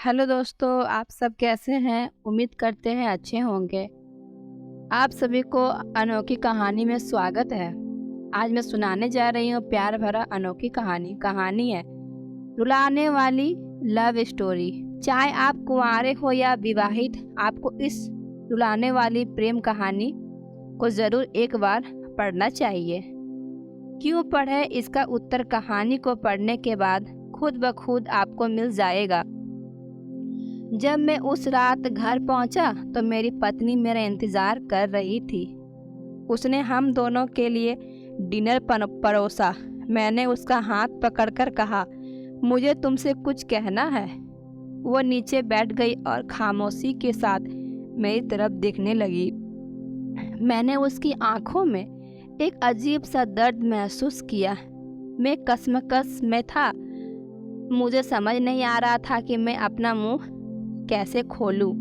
Hello दोस्तों, आप सब कैसे हैं? उम्मीद करते हैं अच्छे होंगे। आप सभी को अनोखी कहानी में स्वागत है। आज मैं सुनाने जा रही हूँ प्यार भरा अनोखी कहानी है रुलाने वाली लव स्टोरी। चाहे आप कुंवारे हो या विवाहित, आपको इस रुलाने वाली प्रेम कहानी को ज़रूर एक बार पढ़ना चाहिए। क्यों पढ़े, इसका उत्तर कहानी को पढ़ने के बाद खुद ब खुद आपको मिल जाएगा। जब मैं उस रात घर पहुंचा तो मेरी पत्नी मेरा इंतज़ार कर रही थी। उसने हम दोनों के लिए डिनर परोसा। मैंने उसका हाथ पकड़कर कहा, मुझे तुमसे कुछ कहना है। वो नीचे बैठ गई और खामोशी के साथ मेरी तरफ देखने लगी। मैंने उसकी आंखों में एक अजीब सा दर्द महसूस किया। मैं कसमकस में था। मुझे समझ नहीं आ रहा था कि मैं अपना मुंह कैसे खोलूं,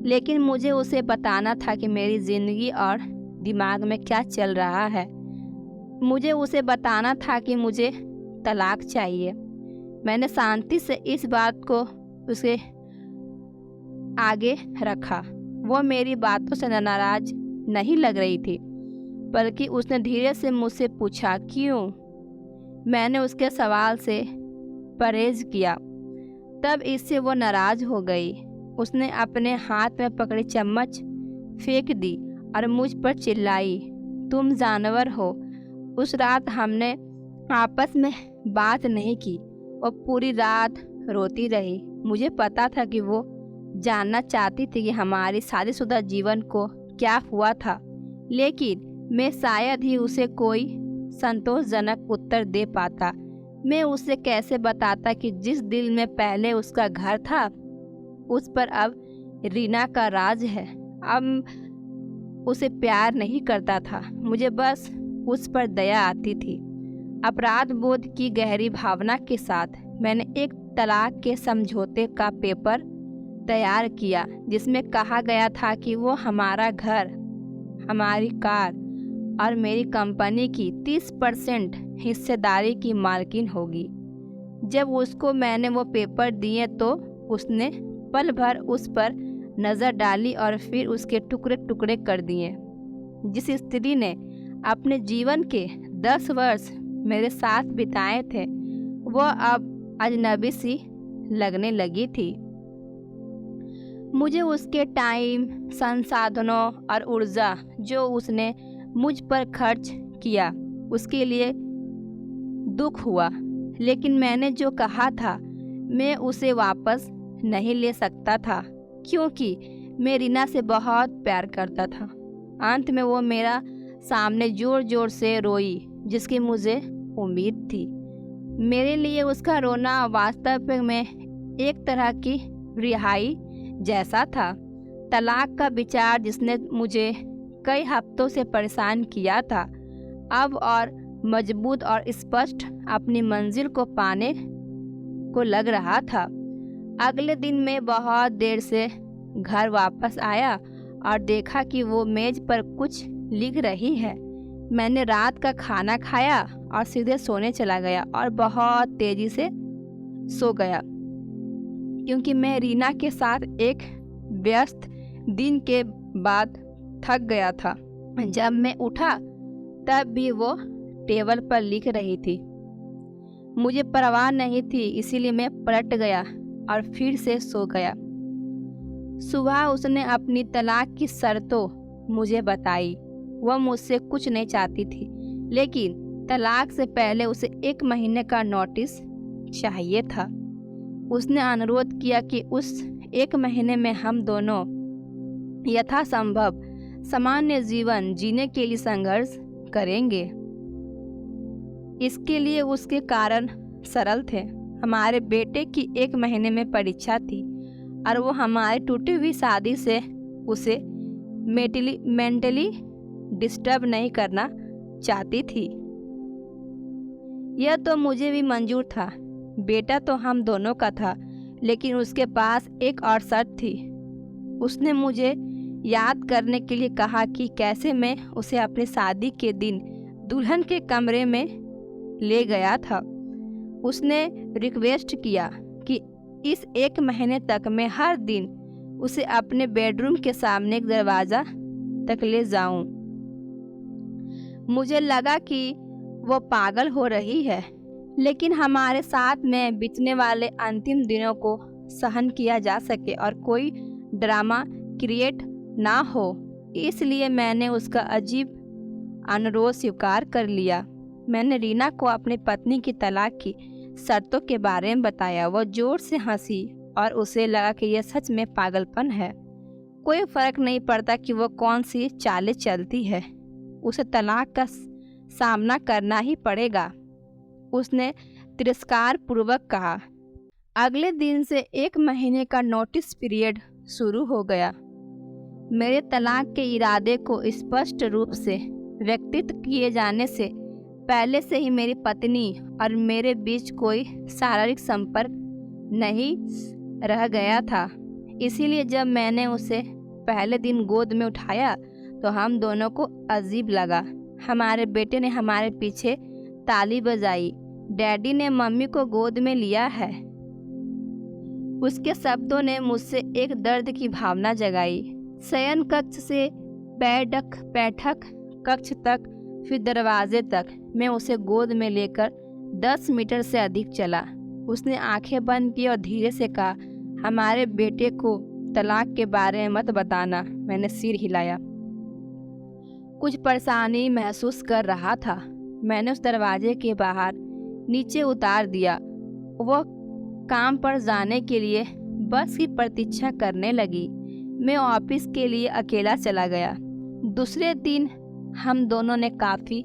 लेकिन मुझे उसे बताना था कि मेरी ज़िंदगी और दिमाग में क्या चल रहा है। मुझे उसे बताना था कि मुझे तलाक चाहिए। मैंने शांति से इस बात को उसे आगे रखा। वो मेरी बातों से नाराज नहीं लग रही थी, बल्कि उसने धीरे से मुझसे पूछा, क्यों? मैंने उसके सवाल से परहेज किया। तब इससे वो नाराज हो गई। उसने अपने हाथ में पकड़ी चम्मच फेंक दी और मुझ पर चिल्लाई, तुम जानवर हो। उस रात हमने आपस में बात नहीं की। वो पूरी रात रोती रही। मुझे पता था कि वो जानना चाहती थी कि हमारी शादीशुदा जीवन को क्या हुआ था, लेकिन मैं शायद ही उसे कोई संतोषजनक उत्तर दे पाता। मैं उसे कैसे बताता कि जिस दिल में पहले उसका घर था, उस पर अब रीना का राज है। अब उसे प्यार नहीं करता था। मुझे बस उस पर दया आती थी। अपराध बोध की गहरी भावना के साथ मैंने एक तलाक के समझौते का पेपर तैयार किया, जिसमें कहा गया था कि वो हमारा घर, हमारी कार और मेरी कंपनी की 30% हिस्सेदारी की मालकिन होगी। जब उसको मैंने वो पेपर दिए तो उसने पल भर उस पर नज़र डाली और फिर उसके टुकड़े टुकड़े कर दिए। जिस स्त्री ने अपने जीवन के 10 वर्ष मेरे साथ बिताए थे, वह अब अजनबी सी लगने लगी थी। मुझे उसके टाइम, संसाधनों और ऊर्जा जो उसने मुझ पर खर्च किया, उसके लिए दुख हुआ। लेकिन मैंने जो कहा था, मैं उसे वापस नहीं ले सकता था, क्योंकि मैं रीना से बहुत प्यार करता था। अंत में वो मेरा सामने जोर जोर से रोई, जिसकी मुझे उम्मीद थी। मेरे लिए उसका रोना वास्तव में एक तरह की रिहाई जैसा था। तलाक का विचार, जिसने मुझे कई हफ्तों से परेशान किया था, अब और मजबूत और स्पष्ट अपनी मंजिल को पाने को लग रहा था। अगले दिन मैं बहुत देर से घर वापस आया और देखा कि वो मेज पर कुछ लिख रही है। मैंने रात का खाना खाया और सीधे सोने चला गया और बहुत तेजी से सो गया, क्योंकि मैं रीना के साथ एक व्यस्त दिन के बाद थक गया था। जब मैं उठा तब भी वो टेबल पर लिख रही थी। मुझे परवाह नहीं थी, इसीलिए मैं पलट गया और फिर से सो गया। सुबह उसने अपनी तलाक की शर्तों मुझे बताई। वह मुझसे कुछ नहीं चाहती थी, लेकिन तलाक से पहले उसे 1 महीने का नोटिस चाहिए था। उसने अनुरोध किया कि उस 1 महीने में हम दोनों यथासंभव सामान्य जीवन जीने के लिए संघर्ष करेंगे। इसके लिए उसके कारण सरल थे। हमारे बेटे की 1 महीने में परीक्षा थी और वो हमारी टूटी हुई शादी से उसे मेंटली डिस्टर्ब नहीं करना चाहती थी। यह तो मुझे भी मंजूर था। बेटा तो हम दोनों का था, लेकिन उसके पास एक और शर्त थी। उसने मुझे याद करने के लिए कहा कि कैसे मैं उसे अपनी शादी के दिन दुल्हन के कमरे में ले गया था। उसने रिक्वेस्ट किया कि इस 1 महीने तक मैं हर दिन उसे अपने बेडरूम के सामने एक दरवाज़ा तक ले जाऊं। मुझे लगा कि वो पागल हो रही है, लेकिन हमारे साथ में बीतने वाले अंतिम दिनों को सहन किया जा सके और कोई ड्रामा क्रिएट ना हो, इसलिए मैंने उसका अजीब अनुरोध स्वीकार कर लिया। मैंने रीना को अपनी पत्नी की तलाक की शर्तों के बारे में बताया। वो जोर से हंसी और उसे लगा कि यह सच में पागलपन है। कोई फर्क नहीं पड़ता कि वो कौन सी चालें चलती है, उसे तलाक का सामना करना ही पड़ेगा, उसने तिरस्कार पूर्वक कहा। अगले दिन से 1 महीने का नोटिस पीरियड शुरू हो गया। मेरे तलाक के इरादे को स्पष्ट रूप से व्यक्तित किए जाने से पहले से ही मेरी पत्नी और मेरे बीच कोई शारीरिक संपर्क नहीं रह गया था। इसीलिए जब मैंने उसे पहले दिन गोद में उठाया तो हम दोनों को अजीब लगा। हमारे बेटे ने हमारे पीछे ताली बजाई। डैडी ने मम्मी को गोद में लिया है। उसके शब्दों ने मुझसे एक दर्द की भावना जगाई। शयन कक्ष से बैठक कक्ष तक, फिर दरवाजे तक मैं उसे गोद में लेकर 10 मीटर से अधिक चला। उसने आंखें बंद की और धीरे से कहा, हमारे बेटे को तलाक के बारे में मत बताना। मैंने सिर हिलाया। कुछ परेशानी महसूस कर रहा था। मैंने उस दरवाजे के बाहर नीचे उतार दिया। वह काम पर जाने के लिए बस की प्रतीक्षा करने लगी। मैं ऑफिस के लिए अकेला चला गया। दूसरे दिन हम दोनों ने काफ़ी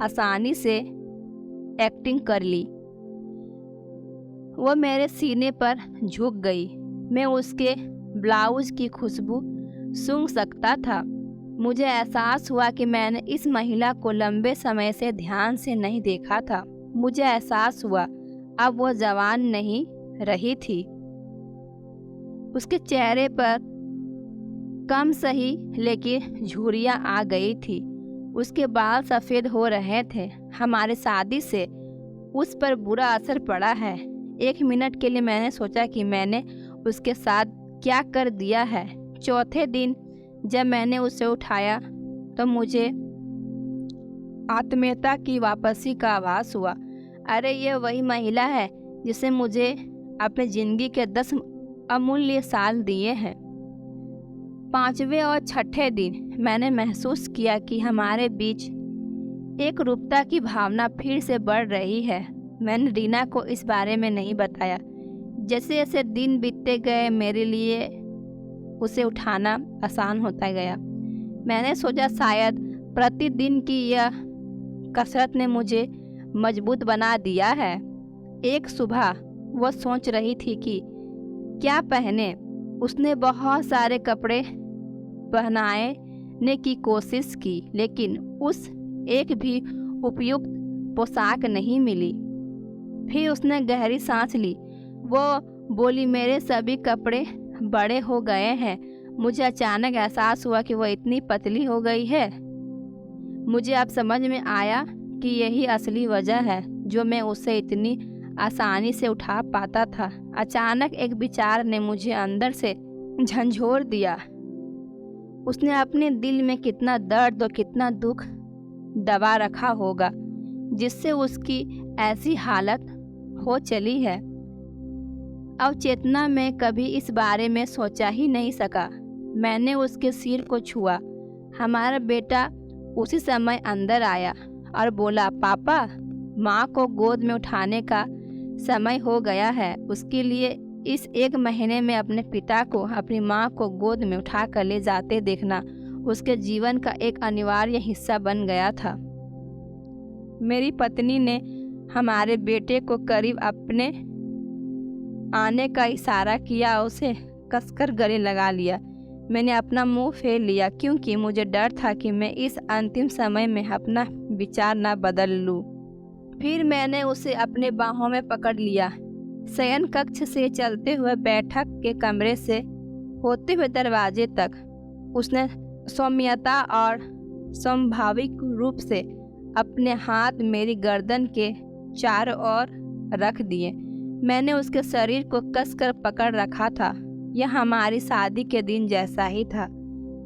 आसानी से एक्टिंग कर ली। वह मेरे सीने पर झुक गई। मैं उसके ब्लाउज की खुशबू सूंघ सकता था। मुझे एहसास हुआ कि मैंने इस महिला को लंबे समय से ध्यान से नहीं देखा था। मुझे एहसास हुआ अब वह जवान नहीं रही थी। उसके चेहरे पर कम सही लेकिन झुर्रियाँ आ गई थी। उसके बाल सफ़ेद हो रहे थे। हमारी शादी से उस पर बुरा असर पड़ा है। 1 मिनट के लिए मैंने सोचा कि मैंने उसके साथ क्या कर दिया है। चौथे दिन जब मैंने उसे उठाया तो मुझे आत्मीयता की वापसी का आभास हुआ। अरे ये वही महिला है जिसे मुझे अपनी ज़िंदगी के 10 अमूल्य साल दिए हैं। 5वें और 6ठे दिन मैंने महसूस किया कि हमारे बीच एक रूपता की भावना फिर से बढ़ रही है। मैंने रीना को इस बारे में नहीं बताया। जैसे जैसे दिन बीतते गए मेरे लिए उसे उठाना आसान होता गया। मैंने सोचा शायद प्रतिदिन की यह कसरत ने मुझे मजबूत बना दिया है। एक सुबह वह सोच रही थी कि क्या पहने। उसने बहुत सारे कपड़े पहनाने की कोशिश की, लेकिन उस एक भी उपयुक्त पोशाक नहीं मिली। फिर उसने गहरी सांस ली। वो बोली, मेरे सभी कपड़े बड़े हो गए हैं। मुझे अचानक एहसास हुआ कि वह इतनी पतली हो गई है। मुझे अब समझ में आया कि यही असली वजह है जो मैं उसे इतनी आसानी से उठा पाता था। अचानक एक विचार ने मुझे अंदर से झंझोर दिया। उसने अपने दिल में कितना दर्द और कितना दुख दबा रखा होगा जिससे उसकी ऐसी हालत हो चली है। अवचेतना में कभी इस बारे में सोचा ही नहीं सका। मैंने उसके सिर को छुआ। हमारा बेटा उसी समय अंदर आया और बोला, पापा, माँ को गोद में उठाने का समय हो गया है। उसके लिए इस 1 महीने में अपने पिता को अपनी माँ को गोद में उठा कर ले जाते देखना उसके जीवन का एक अनिवार्य हिस्सा बन गया था। मेरी पत्नी ने हमारे बेटे को करीब अपने आने का इशारा किया। उसे कसकर गले लगा लिया। मैंने अपना मुंह फेर लिया क्योंकि मुझे डर था कि मैं इस अंतिम समय में अपना विचार न बदल लूं। फिर मैंने उसे अपने बाहों में पकड़ लिया। शयन कक्ष से चलते हुए बैठक के कमरे से होते हुए दरवाजे तक उसने सौम्यता और स्वाभाविक रूप से अपने हाथ मेरी गर्दन के चारों ओर रख दिए। मैंने उसके शरीर को कसकर पकड़ रखा था। यह हमारी शादी के दिन जैसा ही था,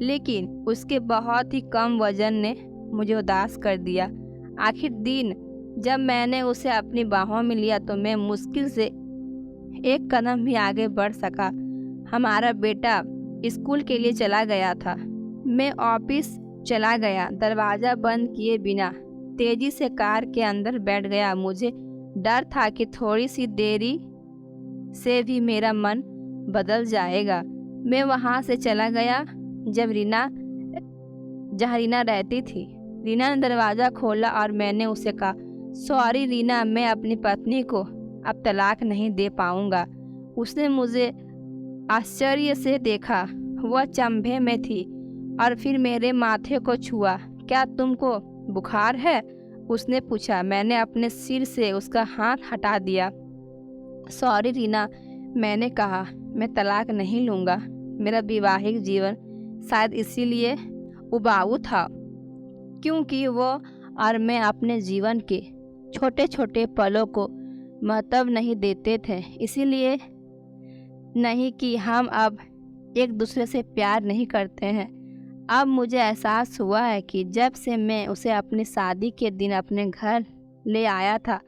लेकिन उसके बहुत ही कम वजन ने मुझे उदास कर दिया। आखिर दिन जब मैंने उसे अपनी बाहों में लिया तो मैं मुश्किल से एक कदम भी आगे बढ़ सका। हमारा बेटा स्कूल के लिए चला गया था। मैं ऑफिस चला गया, दरवाज़ा बंद किए बिना तेजी से कार के अंदर बैठ गया। मुझे डर था कि थोड़ी सी देरी से भी मेरा मन बदल जाएगा। मैं वहाँ से चला गया जहाँ रीना रहती थी। रीना ने दरवाज़ा खोला और मैंने उसे कहा, सॉरी रीना, मैं अपनी पत्नी को अब तलाक नहीं दे पाऊँगा। उसने मुझे आश्चर्य से देखा। वह चंभे में थी और फिर मेरे माथे को छुआ। क्या तुमको बुखार है? उसने पूछा। मैंने अपने सिर से उसका हाथ हटा दिया। सॉरी रीना, मैंने कहा, मैं तलाक नहीं लूँगा। मेरा वैवाहिक जीवन शायद इसीलिए उबाऊ था क्योंकि वो और मैं अपने जीवन के छोटे छोटे पलों को महत्व नहीं देते थे। इसीलिए नहीं कि हम अब एक दूसरे से प्यार नहीं करते हैं। अब मुझे एहसास हुआ है कि जब से मैं उसे अपनी शादी के दिन अपने घर ले आया था,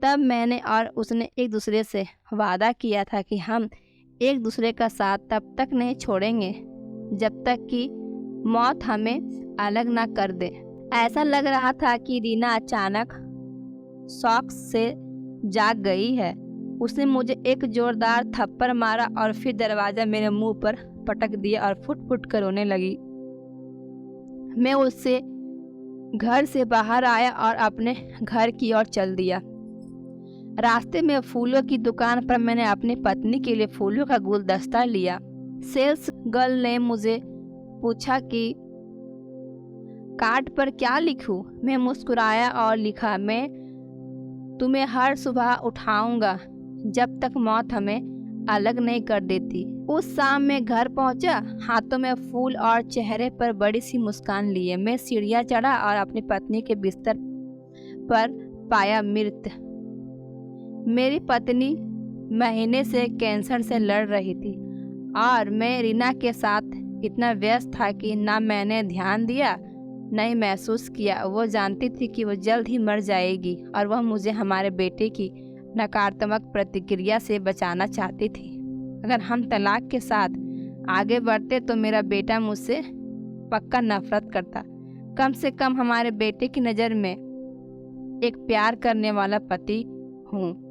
तब मैंने और उसने एक दूसरे से वादा किया था कि हम एक दूसरे का साथ तब तक नहीं छोड़ेंगे जब तक कि मौत हमें अलग ना कर दे। ऐसा लग रहा था कि रीना अचानक शौक से जाग गई है। उसने मुझे एक जोरदार थप्पड़ मारा और फिर दरवाज़ा मेरे मुंह पर पटक दिया और फुट फुट कर रोने लगी। मैं उससे घर से बाहर आया और अपने घर की ओर चल दिया। रास्ते में फूलों की दुकान पर मैंने अपनी पत्नी के लिए फूलों का गुलदस्ता लिया। सेल्स गर्ल ने मुझे पूछा कि कार्ड पर क्या लिखूं? मैं मुस्कुराया और लिखा, मैं तुम्हें हर सुबह उठाऊंगा जब तक मौत हमें अलग नहीं कर देती। उस शाम मैं घर पहुंचा, हाथों में फूल और चेहरे पर बड़ी सी मुस्कान लिए। मैं सीढ़ियां चढ़ा और अपनी पत्नी के बिस्तर पर पाया मृत। मेरी पत्नी महीने से कैंसर से लड़ रही थी और मैं रीना के साथ इतना व्यस्त था कि ना मैंने ध्यान दिया, नहीं महसूस किया। वो जानती थी कि वो जल्द ही मर जाएगी और वह मुझे हमारे बेटे की नकारात्मक प्रतिक्रिया से बचाना चाहती थी। अगर हम तलाक के साथ आगे बढ़ते तो मेरा बेटा मुझसे पक्का नफरत करता। कम से कम हमारे बेटे की नज़र में एक प्यार करने वाला पति हूँ।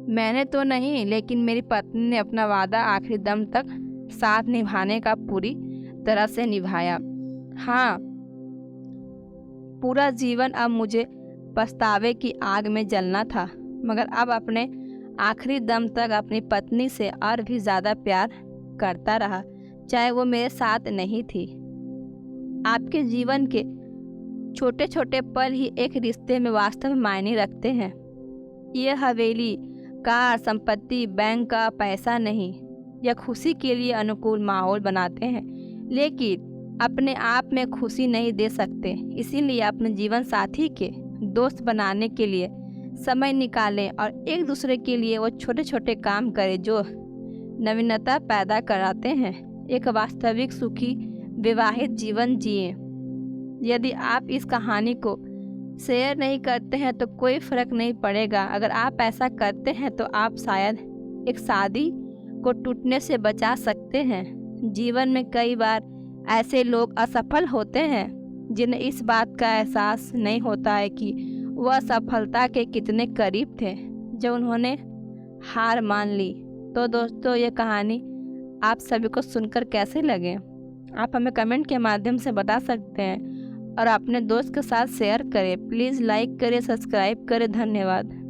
मैंने तो नहीं, लेकिन मेरी पत्नी ने अपना वादा आखिरी दम तक साथ निभाने का पूरी तरह से निभाया। हाँ, पूरा जीवन अब मुझे पछतावे की आग में जलना था, मगर अब अपने आखिरी दम तक अपनी पत्नी से और भी ज़्यादा प्यार करता रहा, चाहे वो मेरे साथ नहीं थी। आपके जीवन के छोटे छोटे पल ही एक रिश्ते में वास्तव में मायने रखते हैं। ये हवेली, कार, संपत्ति, बैंक का पैसा नहीं, यह खुशी के लिए अनुकूल माहौल बनाते हैं, लेकिन अपने आप में खुशी नहीं दे सकते। इसीलिए अपने जीवन साथी के दोस्त बनाने के लिए समय निकालें और एक दूसरे के लिए वो छोटे छोटे काम करें जो नवीनता पैदा कराते हैं। एक वास्तविक सुखी विवाहित जीवन जिए। यदि आप इस कहानी को शेयर नहीं करते हैं तो कोई फ़र्क नहीं पड़ेगा। अगर आप ऐसा करते हैं तो आप शायद एक शादी को टूटने से बचा सकते हैं। जीवन में कई बार ऐसे लोग असफल होते हैं जिन्हें इस बात का एहसास नहीं होता है कि वह सफलता के कितने करीब थे जब उन्होंने हार मान ली। तो दोस्तों, ये कहानी आप सभी को सुनकर कैसे लगे, आप हमें कमेंट के माध्यम से बता सकते हैं और अपने दोस्त के साथ शेयर करें। प्लीज़ लाइक करें, सब्सक्राइब करें। धन्यवाद।